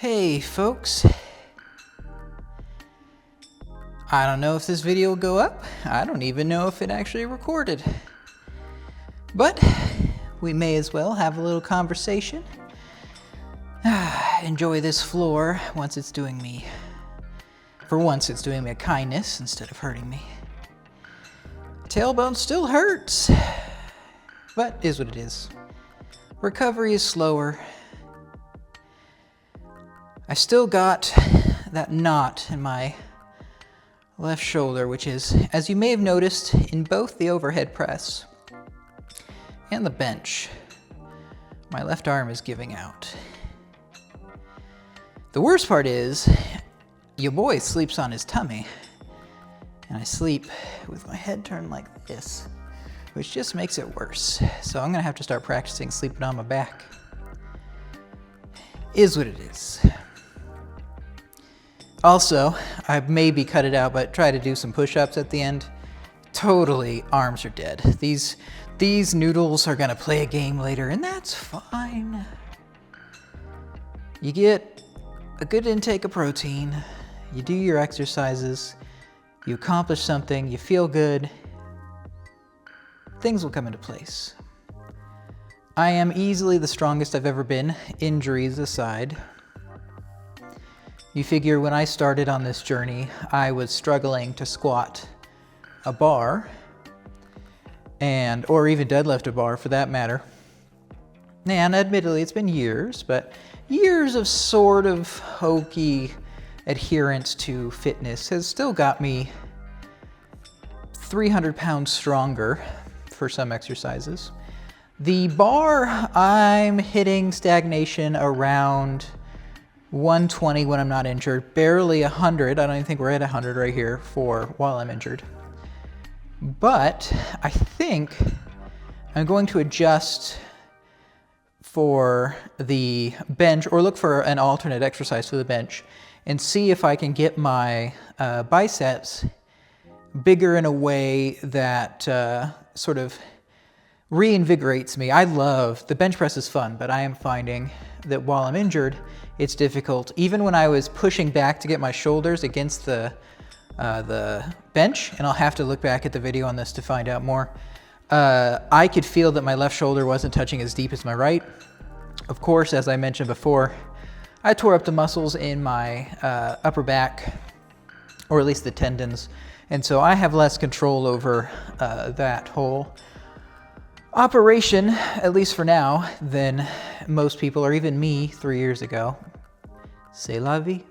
Hey folks, I don't know if this video will go up. I don't even know if it actually recorded. But we may as well have a little conversation. Enjoy this floor once it's doing me. For once it's doing me a kindness instead of hurting me. Tailbone still hurts, but is what it is. Recovery is slower. I still got that knot in my left shoulder, which is, as you may have noticed, in both the overhead press and the bench, my left arm is giving out. The worst part is, your boy sleeps on his tummy, and I sleep with my head turned like this, which just makes it worse. So I'm gonna have to start practicing sleeping on my back. Is what it is. Also, I maybe cut it out, but try to do some push-ups at the end. Totally, arms are dead. These noodles are gonna play a game later, and that's fine. You get a good intake of protein, you do your exercises, you accomplish something, you feel good, things will come into place. I am easily the strongest I've ever been, injuries aside. You figure when I started on this journey, I was struggling to squat a bar, or even deadlift a bar for that matter. And admittedly, it's been years, but years of sort of hokey adherence to fitness has still got me 300 pounds stronger for some exercises. The bar, I'm hitting stagnation around 120 when I'm not injured, barely 100. I don't even think we're at 100 right here while I'm injured. But I think I'm going to adjust for the bench, or look for an alternate exercise for the bench, and see if I can get my biceps bigger in a way that sort of reinvigorates me. The bench press is fun, but I am finding that while I'm injured, it's difficult. Even when I was pushing back to get my shoulders against the bench, and I'll have to look back at the video on this to find out more, I could feel that my left shoulder wasn't touching as deep as my right. Of course, as I mentioned before, I tore up the muscles in my upper back, or at least the tendons, and so I have less control over that whole operation, at least for now, than most people, or even me 3 years ago. C'est la vie.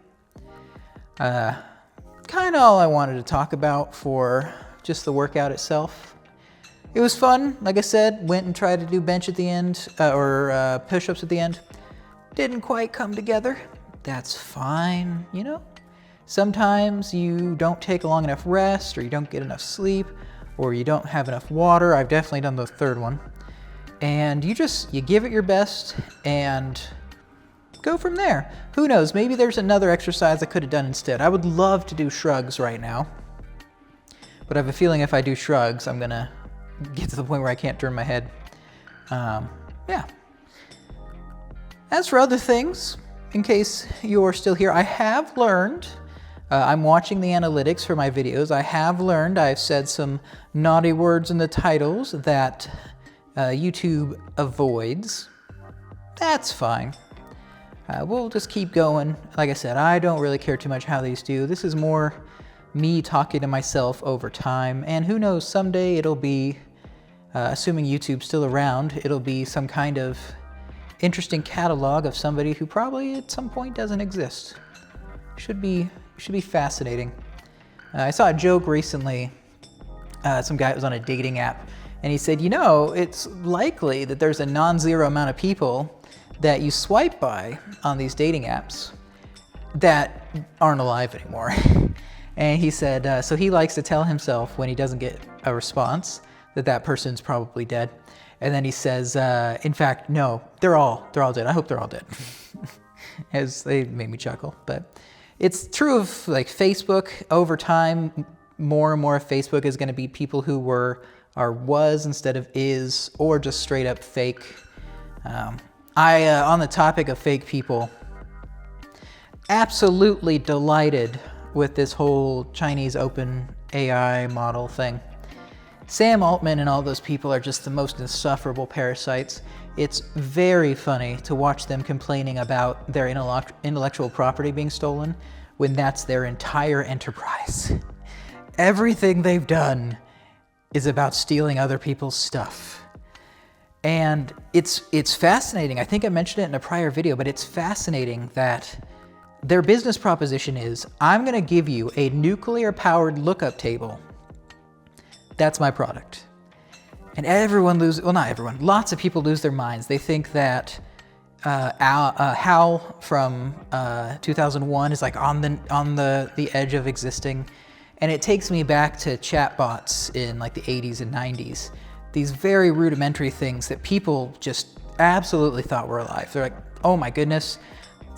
Kind of all I wanted to talk about for just the workout itself. It was fun, like I said, went and tried to do bench at the end, or push-ups at the end. Didn't quite come together. That's fine, you know? Sometimes you don't take a long enough rest, or you don't get enough sleep, or you don't have enough water. I've definitely done the third one. And you give it your best and go from there. Who knows, maybe there's another exercise I could have done instead. I would love to do shrugs right now, but I have a feeling if I do shrugs, I'm gonna get to the point where I can't turn my head. Yeah. As for other things, in case you're still here, I have learned, I'm watching the analytics for my videos. I have learned I've said some naughty words in the titles that YouTube avoids. That's fine. We'll just keep going. Like I said, I don't really care too much how these do. This is more me talking to myself over time, and who knows, someday it'll be, assuming YouTube's still around, it'll be some kind of interesting catalog of somebody who probably at some point doesn't exist. Should be fascinating. I saw a joke recently, some guy was on a dating app, and he said, you know, it's likely that there's a non-zero amount of people that you swipe by on these dating apps that aren't alive anymore. And he said, so he likes to tell himself when he doesn't get a response that person's probably dead. And then he says, in fact, no, they're all dead. I hope they're all dead. As they made me chuckle, but it's true of like Facebook. Over time, more and more of Facebook is going to be people who was instead of is, or just straight up fake. On the topic of fake people, absolutely delighted with this whole Chinese open AI model thing. Sam Altman and all those people are just the most insufferable parasites. It's very funny to watch them complaining about their intellectual property being stolen when that's their entire enterprise. Everything they've done is about stealing other people's stuff. And it's fascinating. I think I mentioned it in a prior video, but it's fascinating that their business proposition is, I'm going to give you a nuclear-powered lookup table. That's my product. And everyone well, not everyone, lots of people lose their minds. They think that HAL from 2001 is like on the edge of existing. And it takes me back to chatbots in like the 80s and 90s. These very rudimentary things that people just absolutely thought were alive. They're like, oh my goodness,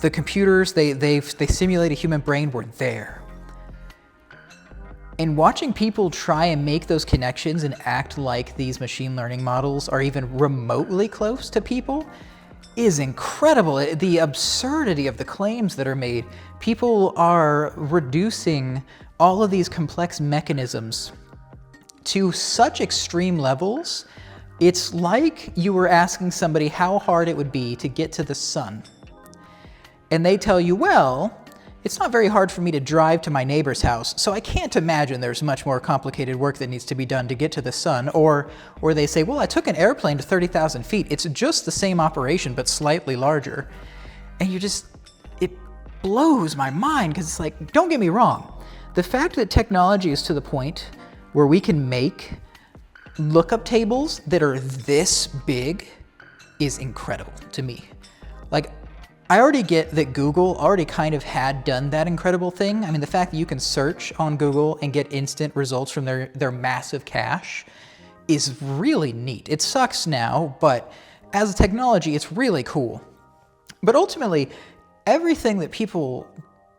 the computers, they simulate a human brain, were there. And watching people try and make those connections and act like these machine learning models are even remotely close to people is incredible. The absurdity of the claims that are made. People are reducing all of these complex mechanisms to such extreme levels. It's like you were asking somebody how hard it would be to get to the sun. And they tell you, well, it's not very hard for me to drive to my neighbor's house, so I can't imagine there's much more complicated work that needs to be done to get to the sun. Or they say, well, I took an airplane to 30,000 feet. It's just the same operation, but slightly larger. And it blows my mind, because it's like, don't get me wrong. The fact that technology is to the point where we can make lookup tables that are this big is incredible to me. Like, I already get that Google already kind of had done that incredible thing. I mean, the fact that you can search on Google and get instant results from their massive cache is really neat. It sucks now, but as a technology, it's really cool. But ultimately, everything that people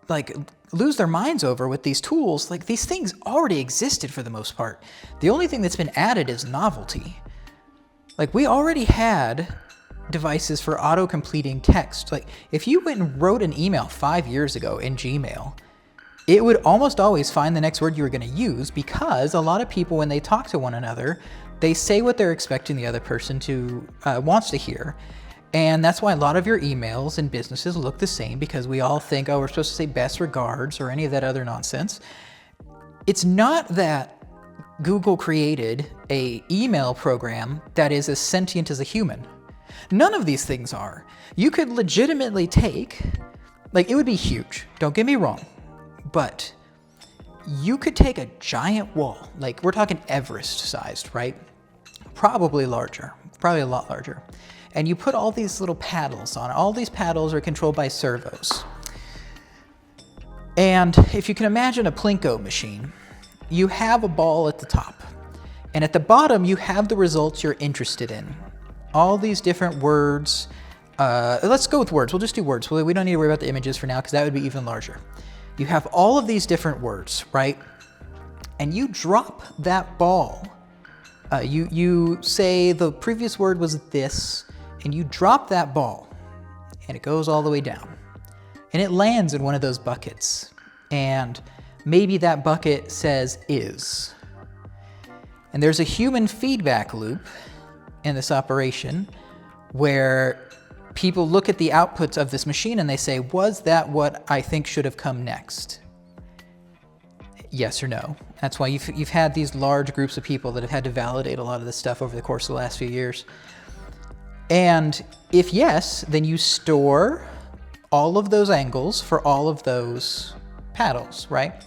like lose their minds over with these tools, like these things already existed for the most part. The only thing that's been added is novelty. Like, we already had devices for auto-completing text. Like, if you went and wrote an email 5 years ago in Gmail, it would almost always find the next word you were going to use, because a lot of people, when they talk to one another, they say what they're expecting the other person to wants to hear. And that's why a lot of your emails in businesses look the same, because we all think, oh, we're supposed to say best regards or any of that other nonsense. It's not that Google created an email program that is as sentient as a human. None of these things are. You could legitimately take, like, it would be huge, don't get me wrong, but you could take a giant wall, like we're talking Everest sized, right? Probably larger, probably a lot larger. And you put all these little paddles on it. All these paddles are controlled by servos. And if you can imagine a Plinko machine, you have a ball at the top. And at the bottom, you have the results you're interested in. All these different words. Let's go with words. We'll just do words. We don't need to worry about the images for now, because that would be even larger. You have all of these different words, right? And you drop that ball. You say the previous word was this, and you drop that ball, and it goes all the way down. And it lands in one of those buckets. And maybe that bucket says is. And there's a human feedback loop in this operation where people look at the outputs of this machine and they say, was that what I think should have come next? Yes or no. That's why you've had these large groups of people that have had to validate a lot of this stuff over the course of the last few years. And if yes, then you store all of those angles for all of those paddles, right?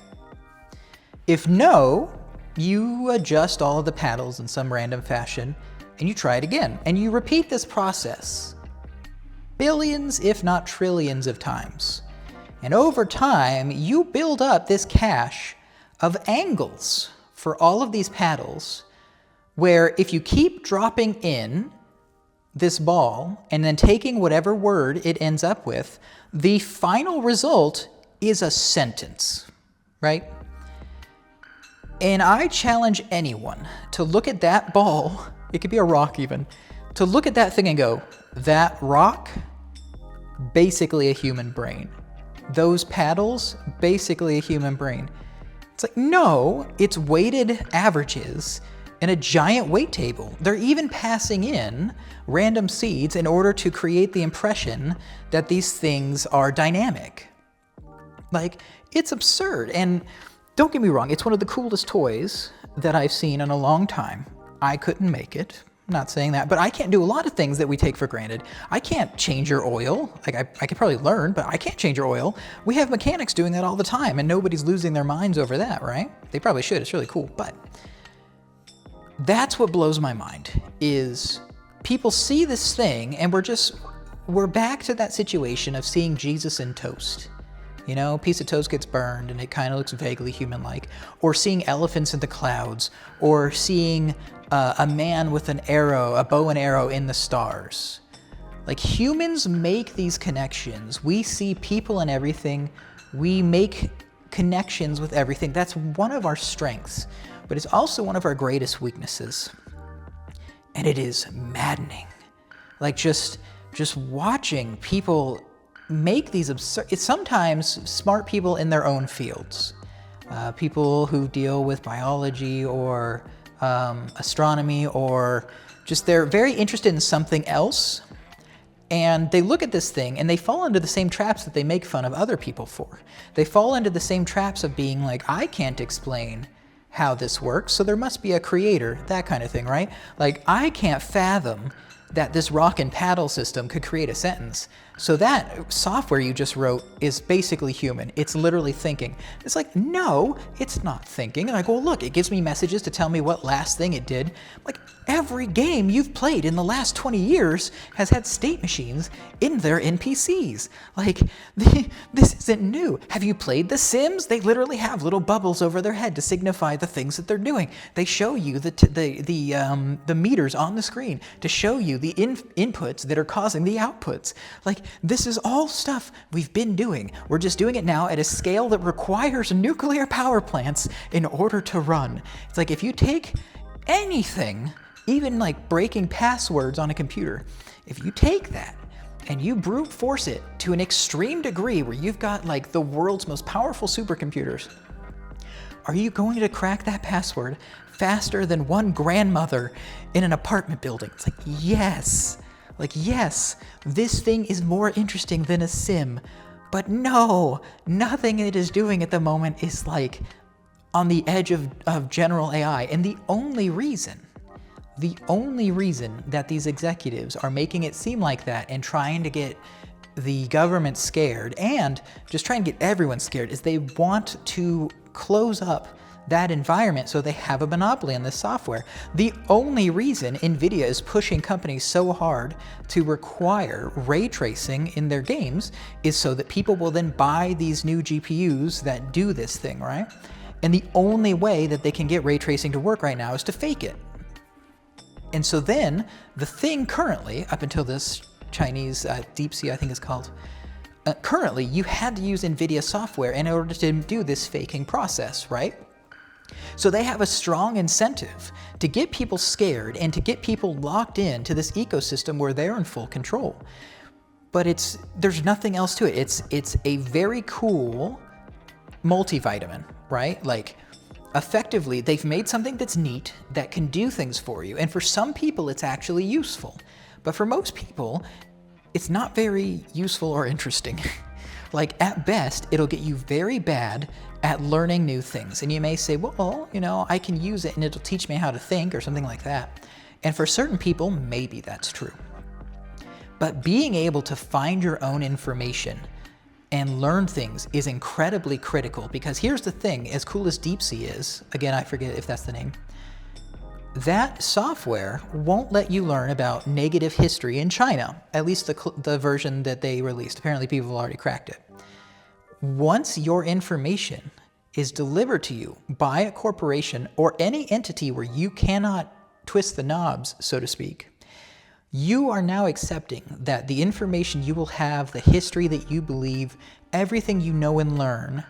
If no, you adjust all of the paddles in some random fashion and you try it again. And you repeat this process billions, if not trillions of times. And over time, you build up this cache of angles for all of these paddles, where if you keep dropping in this ball and then taking whatever word it ends up with, the final result is a sentence, right? And I challenge anyone to look at that ball, it could be a rock even, to look at that thing and go, that rock, basically a human brain. those paddles basically a human brain? It's like, no, it's weighted averages and a giant weight table. They're even passing in random seeds in order to create the impression that these things are dynamic. Like, it's absurd. And don't get me wrong, it's one of the coolest toys that I've seen in a long time. I couldn't make it. I'm not saying that, but I can't do a lot of things that we take for granted. I can't change your oil. Like, I could probably learn, but I can't change your oil. We have mechanics doing that all the time, and nobody's losing their minds over that, right? They probably should. It's really cool. But that's what blows my mind, is people see this thing, and we're back to that situation of seeing Jesus in toast. You know, a piece of toast gets burned and it kind of looks vaguely human-like. Or seeing elephants in the clouds, or seeing a man with an arrow, a bow and arrow in the stars. Like, humans make these connections. We see people and everything. We make connections with everything. That's one of our strengths, but it's also one of our greatest weaknesses. And it is maddening. Like, just watching people make these absurd, it's sometimes smart people in their own fields. People who deal with biology or astronomy, or just they're very interested in something else, and they look at this thing and they fall into the same traps that they make fun of other people for. They fall into the same traps of being like, I can't explain how this works, so there must be a creator, that kind of thing, right? Like, I can't fathom that this rock and paddle system could create a sentence. So that software you just wrote is basically human. It's literally thinking. It's like, no, it's not thinking. And I go, look, it gives me messages to tell me what last thing it did. Like, every game you've played in the last 20 years has had state machines in their NPCs. Like, this isn't new. Have you played The Sims? They literally have little bubbles over their head to signify the things that they're doing. They show you the meters on the screen to show you the inputs that are causing the outputs. Like, this is all stuff we've been doing. We're just doing it now at a scale that requires nuclear power plants in order to run. It's like, if you take anything, even like breaking passwords on a computer, if you take that and you brute force it to an extreme degree where you've got like the world's most powerful supercomputers, are you going to crack that password faster than one grandmother in an apartment building? It's like, yes. Like, yes, this thing is more interesting than a sim. But no, nothing it is doing at the moment is like on the edge of general AI. And the only reason that these executives are making it seem like that and trying to get the government scared and just trying to get everyone scared is they want to close up that environment so they have a monopoly on this software. The only reason NVIDIA is pushing companies so hard to require ray tracing in their games is so that people will then buy these new GPUs that do this thing, right? And the only way that they can get ray tracing to work right now is to fake it. And so then the thing currently, up until this Chinese DeepSea, I think it's called, currently you had to use NVIDIA software in order to do this faking process, right? So they have a strong incentive to get people scared and to get people locked into this ecosystem where they're in full control. But there's nothing else to it. It's a very cool multivitamin, right? Like, effectively, they've made something that's neat that can do things for you. And for some people, it's actually useful. But for most people, it's not very useful or interesting. Like, at best, it'll get you very bad at learning new things. And you may say, well, you know, I can use it and it'll teach me how to think or something like that. And for certain people, maybe that's true. But being able to find your own information and learn things is incredibly critical, because here's the thing, as cool as DeepSea is, again, I forget if that's the name, that software won't let you learn about negative history in China, at least the version that they released. Apparently people have already cracked it. Once your information is delivered to you by a corporation or any entity where you cannot twist the knobs, so to speak, you are now accepting that the information you will have, the history that you believe, everything you know and learn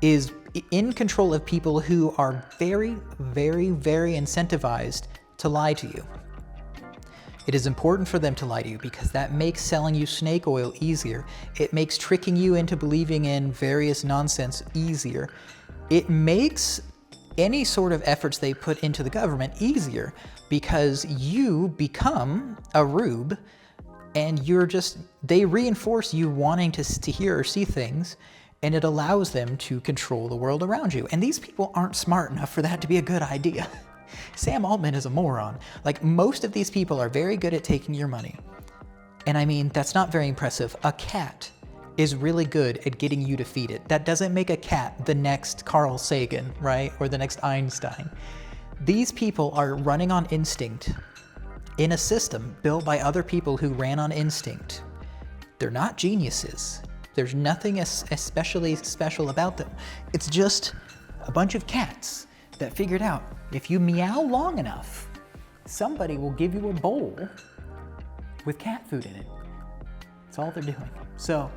is in control of people who are very, very, very incentivized to lie to you. It is important for them to lie to you because that makes selling you snake oil easier. It makes tricking you into believing in various nonsense easier. It makes any sort of efforts they put into the government easier because you become a rube and they reinforce you wanting to hear or see things, and it allows them to control the world around you. And these people aren't smart enough for that to be a good idea. Sam Altman is a moron. Like, most of these people are very good at taking your money. And I mean, that's not very impressive. A cat is really good at getting you to feed it. That doesn't make a cat the next Carl Sagan, right? Or the next Einstein. These people are running on instinct in a system built by other people who ran on instinct. They're not geniuses. There's nothing especially special about them. It's just a bunch of cats that figured out if you meow long enough, somebody will give you a bowl with cat food in it. That's all they're doing. So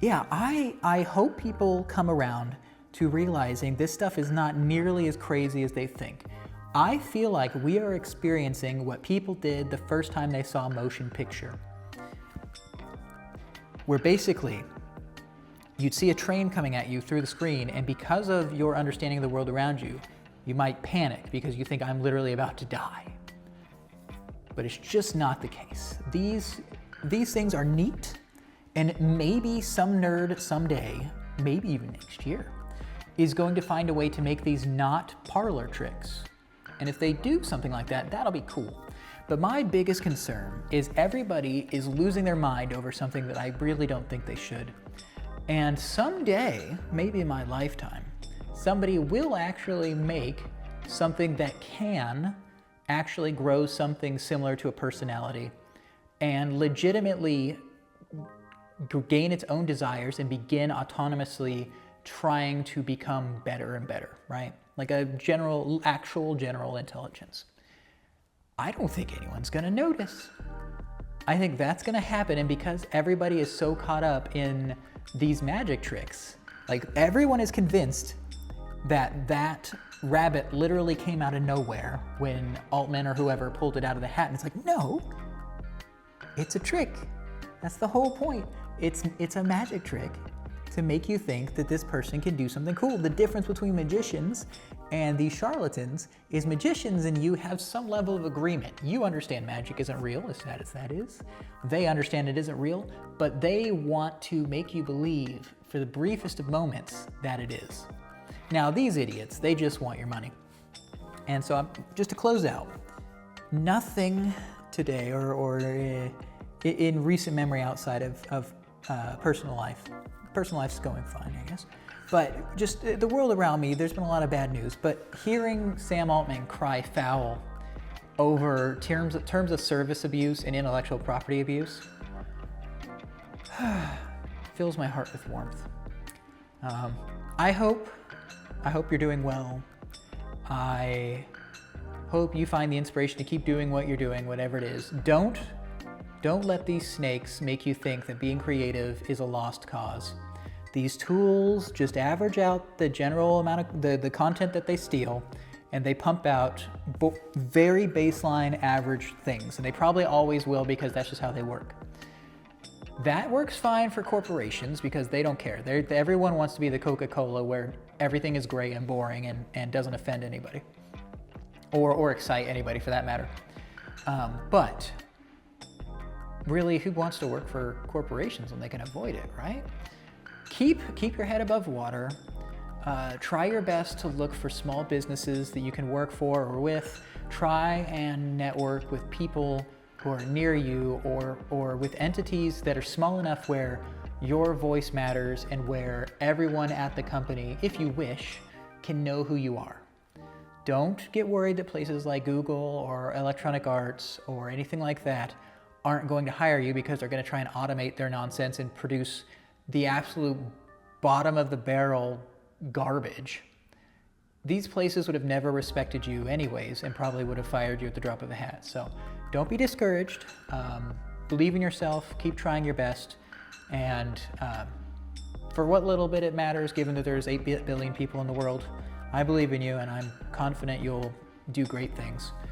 yeah, I hope people come around to realizing this stuff is not nearly as crazy as they think. I feel like we are experiencing what people did the first time they saw a motion picture, where basically you'd see a train coming at you through the screen, and because of your understanding of the world around you, you might panic because you think, I'm literally about to die. But it's just not the case. These things are neat, and maybe some nerd someday, maybe even next year, is going to find a way to make these not parlor tricks. And if they do something like that, that'll be cool. But my biggest concern is everybody is losing their mind over something that I really don't think they should. And someday, maybe in my lifetime, somebody will actually make something that can actually grow something similar to a personality and legitimately gain its own desires and begin autonomously trying to become better and better, right? Like a actual general intelligence. I don't think anyone's gonna notice. I think that's gonna happen, and because everybody is so caught up in these magic tricks, like everyone is convinced that that rabbit literally came out of nowhere when Altman or whoever pulled it out of the hat, and it's like, no, it's a trick. That's the whole point. It's a magic trick to make you think that this person can do something cool. The difference between magicians and these charlatans is magicians and you have some level of agreement. You understand magic isn't real, as sad as that is. They understand it isn't real, but they want to make you believe for the briefest of moments that it is. Now, these idiots, they just want your money. And so just to close out, nothing today or in recent memory outside of personal life. Personal life's going fine, I guess. But just the world around me, there's been a lot of bad news. But hearing Sam Altman cry foul over terms of service abuse and intellectual property abuse fills my heart with warmth. I hope you're doing well. I hope you find the inspiration to keep doing what you're doing, whatever it is. Don't let these snakes make you think that being creative is a lost cause. These tools just average out the general amount of the content that they steal, and they pump out very baseline average things. And they probably always will, because that's just how they work. That works fine for corporations because they don't care. Everyone wants to be the Coca-Cola where everything is gray and boring and doesn't offend anybody or excite anybody for that matter. But really, who wants to work for corporations when they can avoid it, right? Keep your head above water. Try your best to look for small businesses that you can work for or with. Try and network with people who are near you or with entities that are small enough where your voice matters and where everyone at the company, if you wish, can know who you are. Don't get worried that places like Google or Electronic Arts or anything like that aren't going to hire you because they're going to try and automate their nonsense and produce the absolute bottom of the barrel garbage. These places would have never respected you anyways and probably would have fired you at the drop of a hat. So don't be discouraged. Believe in yourself, keep trying your best, and for what little bit it matters, given that there's 8 billion people in the world, I believe in you and I'm confident you'll do great things.